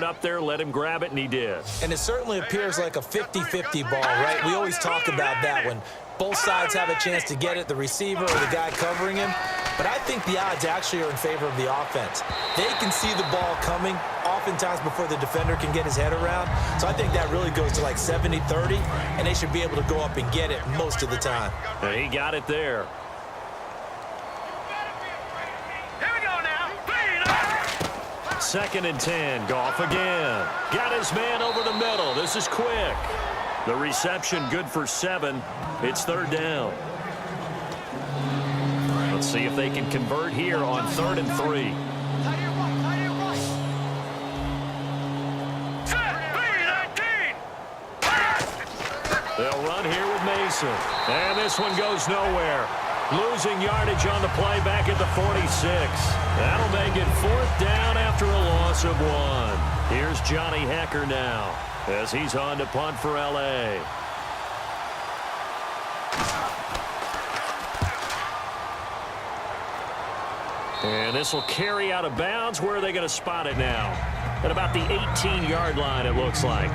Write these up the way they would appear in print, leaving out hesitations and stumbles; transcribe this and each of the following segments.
it up there, let him grab it, and he did. And it certainly appears like a 50-50 ball, right? We always talk about that when both sides have a chance to get it, the receiver or the guy covering him. But I think the odds actually are in favor of the offense. They can see the ball coming oftentimes before the defender can get his head around. So I think that really goes to like 70-30, and they should be able to go up and get it most of the time. And he got it there. Second and 10. Goff again. Got his man over the middle. This is quick. The reception good for 7. It's third down. Let's see if they can convert here on 3rd and 3. They'll run here with Mason. And this one goes nowhere. Losing yardage on the play back at the 46. That'll make it 4th down after a loss of 1. Here's Johnny Hecker now as he's on to punt for L.A. And this will carry out of bounds. Where are they going to spot it now? At about the 18-yard line, it looks like.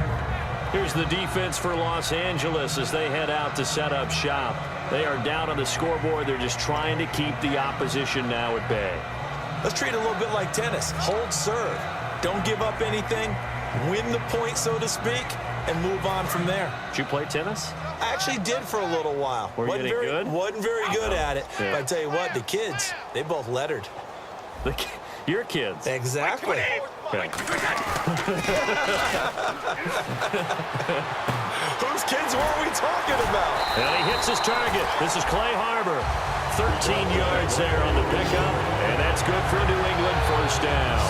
Here's the defense for Los Angeles as they head out to set up shop. They are down on the scoreboard. They're just trying to keep the opposition now at bay. Let's treat it a little bit like tennis. Hold serve. Don't give up anything. Win the point, so to speak, and move on from there. Did you play tennis? I actually did for a little while. Wasn't good? Wasn't very good at it. Yeah. But I tell you what, the kids, they both lettered. Your kids. Exactly. Okay. Whose kids were we talking about? And he hits his target. This is Clay Harbor. 13 yards there on the pickup, and that's good for New England, 1st down.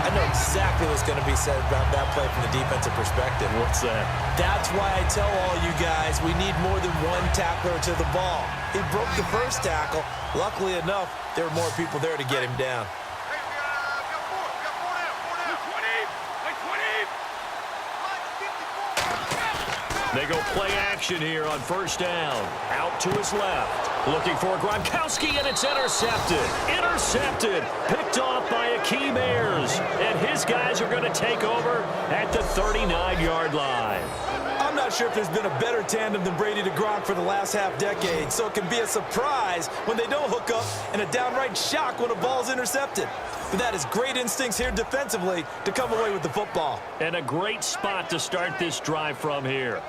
I know exactly what's going to be said about that play from the defensive perspective. What's that? That's why I tell all you guys we need more than one tackler to the ball. He broke the first tackle. Luckily enough, there were more people there to get him down. They go play action here on 1st down. Out to his left. Looking for Gronkowski, and it's intercepted. Intercepted. Picked off by Akeem Ayers. And his guys are going to take over at the 39-yard line. I'm not sure if there's been a better tandem than Brady to Gronk for the last half-decade, so it can be a surprise when they don't hook up and a downright shock when a ball's intercepted. But that is great instincts here defensively to come away with the football. And a great spot to start this drive from here.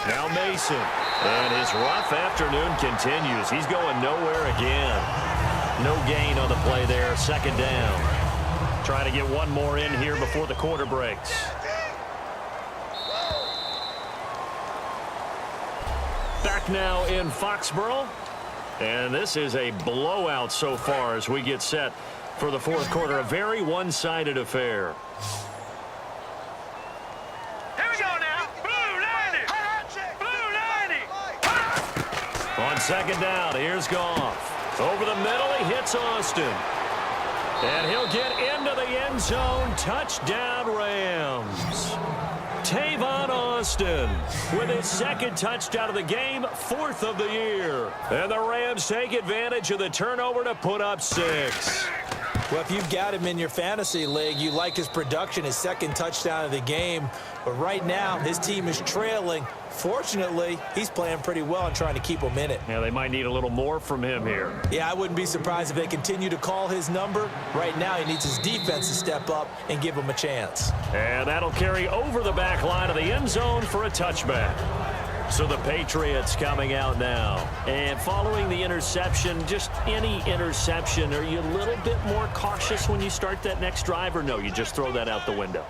Now Mason. And his rough afternoon continues. He's going nowhere again. No gain on the play there. 2nd down. Trying to get one more in here before the quarter breaks. Back now in Foxborough. And this is a blowout so far as we get set for the 4th quarter. A very one-sided affair. On 2nd down, here's Goff. Over the middle, he hits Austin. And he'll get into the end zone. Touchdown, Rams. Tavon Austin with his 2nd touchdown of the game, 4th of the year. And the Rams take advantage of the turnover to put up 6. Well, if you've got him in your fantasy league, you like his production, his 2nd touchdown of the game. But right now, his team is trailing. Fortunately, he's playing pretty well and trying to keep them in it. Yeah, they might need a little more from him here. Yeah, I wouldn't be surprised if they continue to call his number. Right now, he needs his defense to step up and give him a chance. And that'll carry over the back line of the end zone for a touchback. So the Patriots coming out now. And following the interception, just any interception, are you a little bit more cautious when you start that next drive, or no, you just throw that out the window?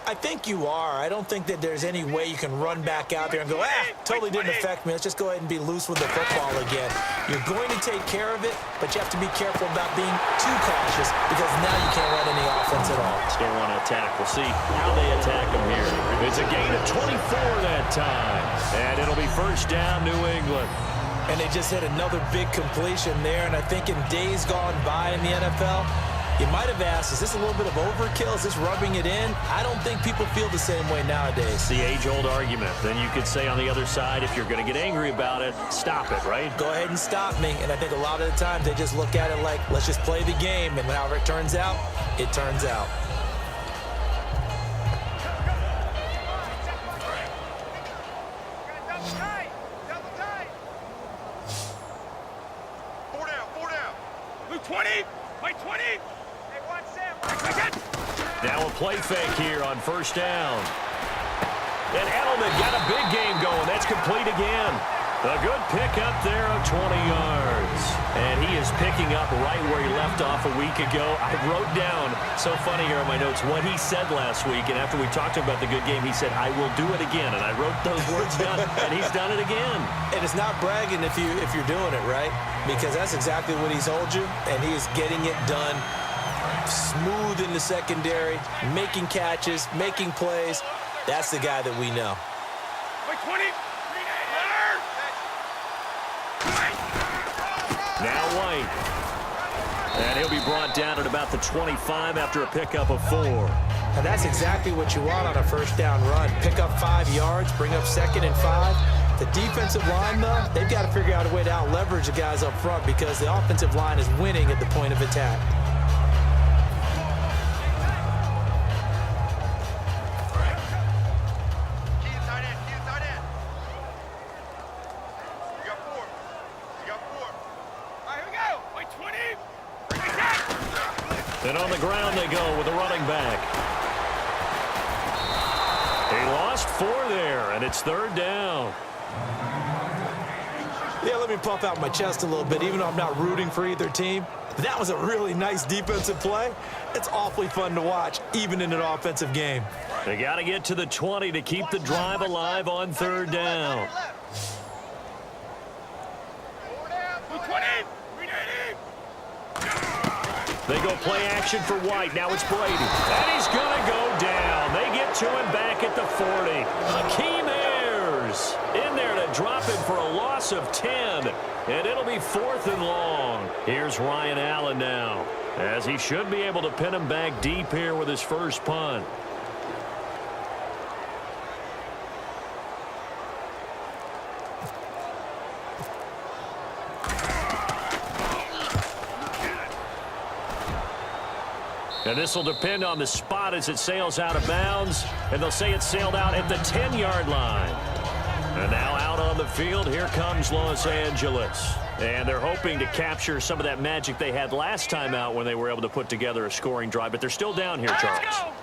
I think you are. I don't think that there's any way you can run back out there and go, totally didn't affect me. Let's just go ahead and be loose with the football again. You're going to take care of it, but you have to be careful about being too cautious because now you can't run any offense at all. Still want to attack. We'll see how they attack him here. It's a gain of 24 that time, and it'll be 1st down, New England. And they just hit another big completion there, and I think in days gone by in the NFL, You might have asked, is this a little bit of overkill? Is this rubbing it in? I don't think people feel the same way nowadays. It's the age-old argument. Then you could say on the other side, if you're going to get angry about it, stop it, right? Go ahead and stop me. And I think a lot of the times they just look at it like, let's just play the game. And however it turns out, it turns out. Now a play fake here on first down. And Edelman got a big game going. That's complete again. A good pickup there of 20 yards. And he is picking up right where he left off a week ago. I wrote down, so funny here on my notes, what he said last week. And after we talked about the good game, he said, I will do it again. And I wrote those words down, and he's done it again. And it's not bragging if you're doing it, right? Because that's exactly what he's told you, and he is getting it done. Smooth in the secondary, making catches, making plays. That's the guy that we know. Now White. And he'll be brought down at about the 25 after a pickup of 4. And that's exactly what you want on a first down run. Pick up 5 yards, bring up 2nd and 5. The defensive line, though, they've got to figure out a way to out-leverage the guys up front because the offensive line is winning at the point of attack. And on the ground they go with a running back. He lost 4 there, and it's 3rd down. Yeah, let me puff out my chest a little bit, even though I'm not rooting for either team. That was a really nice defensive play. It's awfully fun to watch, even in an offensive game. They got to get to the 20 to keep the drive alive on 3rd down. They go play action for White. Now it's Brady. And he's going to go down. They get to him back at the 40. Hakeem Ayers in there to drop him for a loss of 10. And it'll be 4th and long. Here's Ryan Allen now, as he should be able to pin him back deep here with his first punt. And this will depend on the spot as it sails out of bounds. And they'll say it sailed out at the 10-yard line. And now out on the field, here comes Los Angeles. And they're hoping to capture some of that magic they had last time out when they were able to put together a scoring drive. But they're still down here, Charles.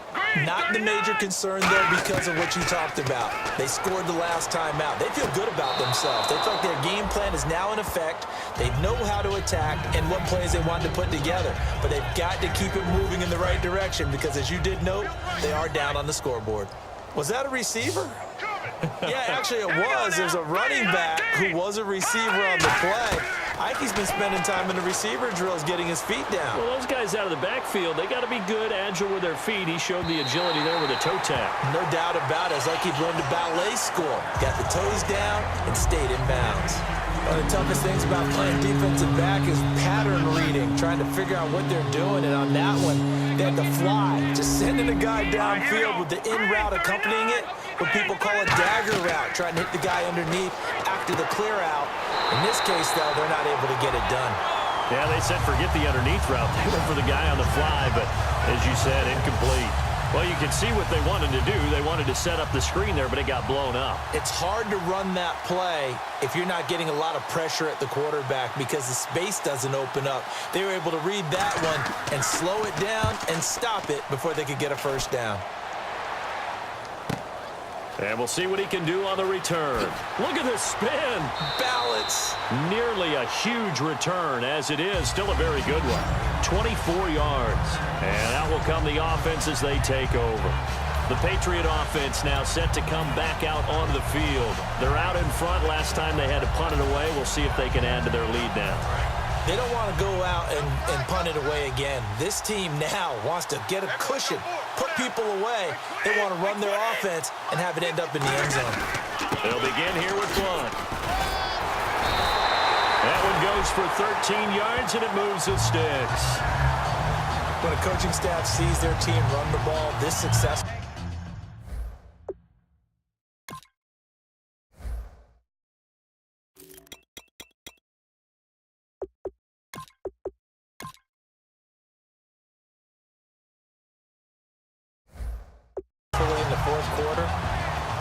Not the major concern, though, because of what you talked about. They scored the last time out. They feel good about themselves. They feel like their game plan is now in effect. They know how to attack and what plays they want to put together. But they've got to keep it moving in the right direction because, as you did note, they are down on the scoreboard. Was that a receiver? Yeah, actually it was. There's a running back who was a receiver on the play. Ike's been spending time in the receiver drills getting his feet down. Well, those guys out of the backfield, they got to be good, agile with their feet. He showed the agility there with a toe tap. No doubt about it. It's like he learned a ballet school. Got the toes down and stayed in bounds. One of the toughest things about playing defensive back is pattern reading, trying to figure out what they're doing. And on that one, they had to fly, just sending a guy downfield with the in route accompanying it, what people call a dagger route, trying to hit the guy underneath after the clear out. In this case, though, they're not able to get it done. Yeah, they said forget the underneath route. They went for the guy on the fly, but as you said, incomplete. Well, you can see what they wanted to do. They wanted to set up the screen there, but it got blown up. It's hard to run that play if you're not getting a lot of pressure at the quarterback because the space doesn't open up. They were able to read that one and slow it down and stop it before they could get a first down. And we'll see what he can do on the return. Look at this spin. Balance. Nearly a huge return, as it is. Still a very good one. 24 yards. And out will come the offense as they take over. The Patriot offense now set to come back out onto the field. They're out in front. Last time they had to punt it away. We'll see if they can add to their lead now. They don't want to go out and punt it away again. This team now wants to get a cushion, put people away. They want to run their offense and have it end up in the end zone. They'll begin here with Blunt. That one goes for 13 yards, and it moves the sticks. When a coaching staff sees their team run the ball this successfully, in the fourth quarter,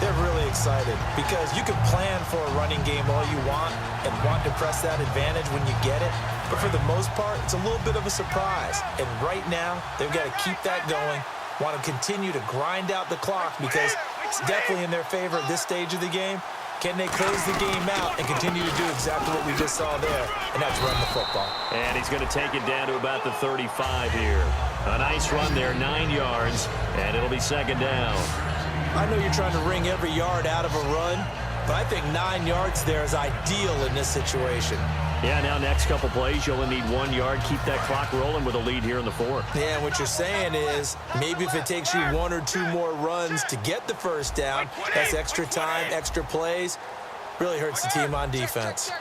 they're really excited because you can plan for a running game all you want and want to press that advantage when you get it. But for the most part, it's a little bit of a surprise. And right now, they've got to keep that going, want to continue to grind out the clock because it's definitely in their favor at this stage of the game. Can they close the game out and continue to do exactly what we just saw there, and that's run the football? And he's going to take it down to about the 35 here. A nice run there, 9 yards, and it'll be second down. I know you're trying to wring every yard out of a run, but I think 9 yards there is ideal in this situation. Yeah, now next couple plays, you only need 1 yard. Keep that clock rolling with a lead here in the fourth. Yeah, and what you're saying is maybe if it takes you 1 or 2 more runs to get the first down, that's extra time, extra plays, really hurts the team on defense.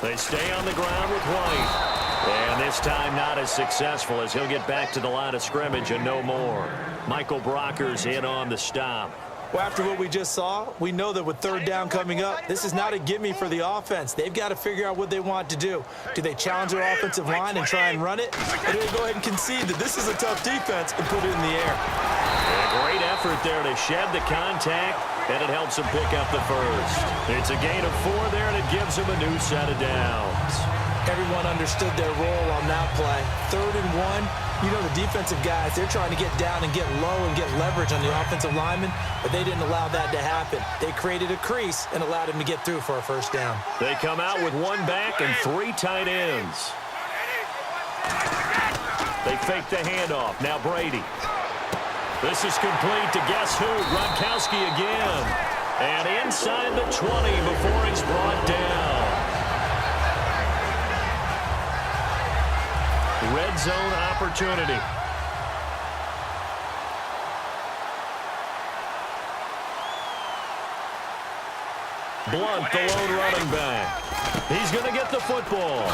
They stay on the ground with White. And this time not as successful as he'll get back to the line of scrimmage and no more. Michael Brocker's in on the stop. Well, after what we just saw, we know that with third down coming up, this is not a gimme for the offense. They've got to figure out what they want to do. Do they challenge their offensive line and try and run it? Or do they go ahead and concede that this is a tough defense and put it in the air? A great effort there to shed the contact, and it helps them pick up the first. It's a gain of 4 there, and it gives them a new set of downs. Everyone understood their role on that play. 3rd and 1. You know, the defensive guys, they're trying to get down and get low and get leverage on the offensive lineman, but they didn't allow that to happen. They created a crease and allowed him to get through for a first down. They come out with 1 back and 3 tight ends. They fake the handoff. Now Brady. This is complete to guess who? Gronkowski again. And inside the 20 before he's brought down. Red zone opportunity. Blunt, the lone running back. He's going to get the football.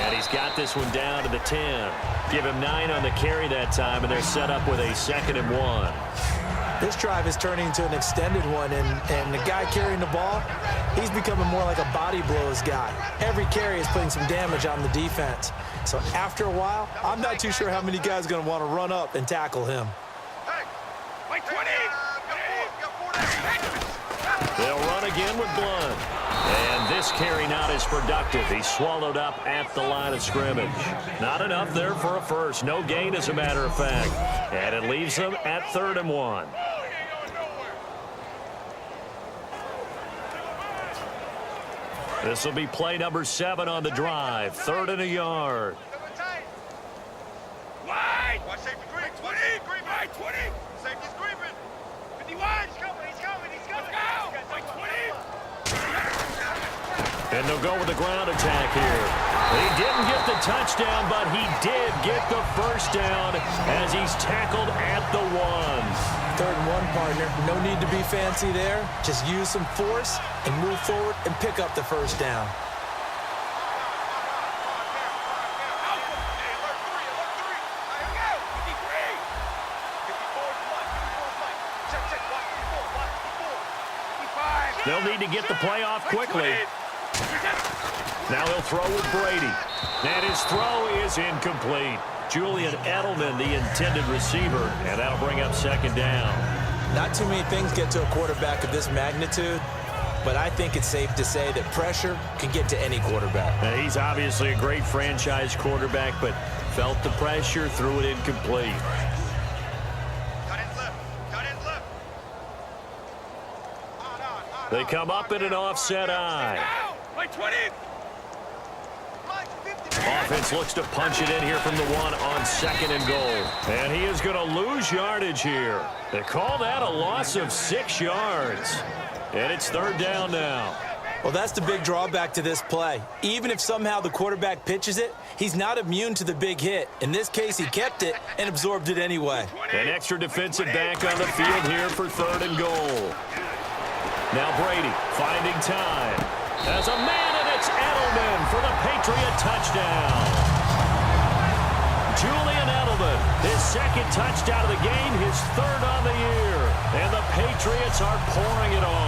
And he's got this one down to the 10. Give him 9 on the carry that time, and they're set up with a 2nd and 1. This drive is turning into an extended one, and the guy carrying the ball, he's becoming more like a body blows guy. Every carry is putting some damage on the defense. So after a while, I'm not too sure how many guys are going to want to run up and tackle him. They'll run again with Blunt. And this carry not as productive. He's swallowed up at the line of scrimmage. Not enough there for a first. No gain, as a matter of fact. And it leaves them at 3rd and 1. This will be play number 7 on the drive. 3rd and a yard. Wide. Watch safety creep. 20. Wide 20. Safety's creeping. 51. He's coming. He's coming. He's coming. Let's go. Wide 20. And they'll go with the ground attack here. He didn't get the touchdown, but he did get the first down as he's tackled at the 1. 3rd and 1, partner. No need to be fancy there. Just use some force and move forward and pick up the first down. They'll need to get the play off quickly. Now he'll throw with Brady. And his throw is incomplete. Julian Edelman, the intended receiver, and that'll bring up 2nd down. Not too many things get to a quarterback of this magnitude, but I think it's safe to say that pressure can get to any quarterback. Now, he's obviously a great franchise quarterback, but felt the pressure, threw it incomplete. They come up in an offset eye. Offense looks to punch it in here from the 1 on 2nd and goal. And he is going to lose yardage here. They call that a loss of 6 yards. And it's 3rd down now. Well, that's the big drawback to this play. Even if somehow the quarterback pitches it, he's not immune to the big hit. In this case, he kept it and absorbed it anyway. An extra defensive back on the field here for 3rd and goal. Now Brady finding time. As a man, and it's Edelman for the Patriot touchdown. Julian Edelman, his second touchdown of the game, his third on the year. And the Patriots are pouring it on.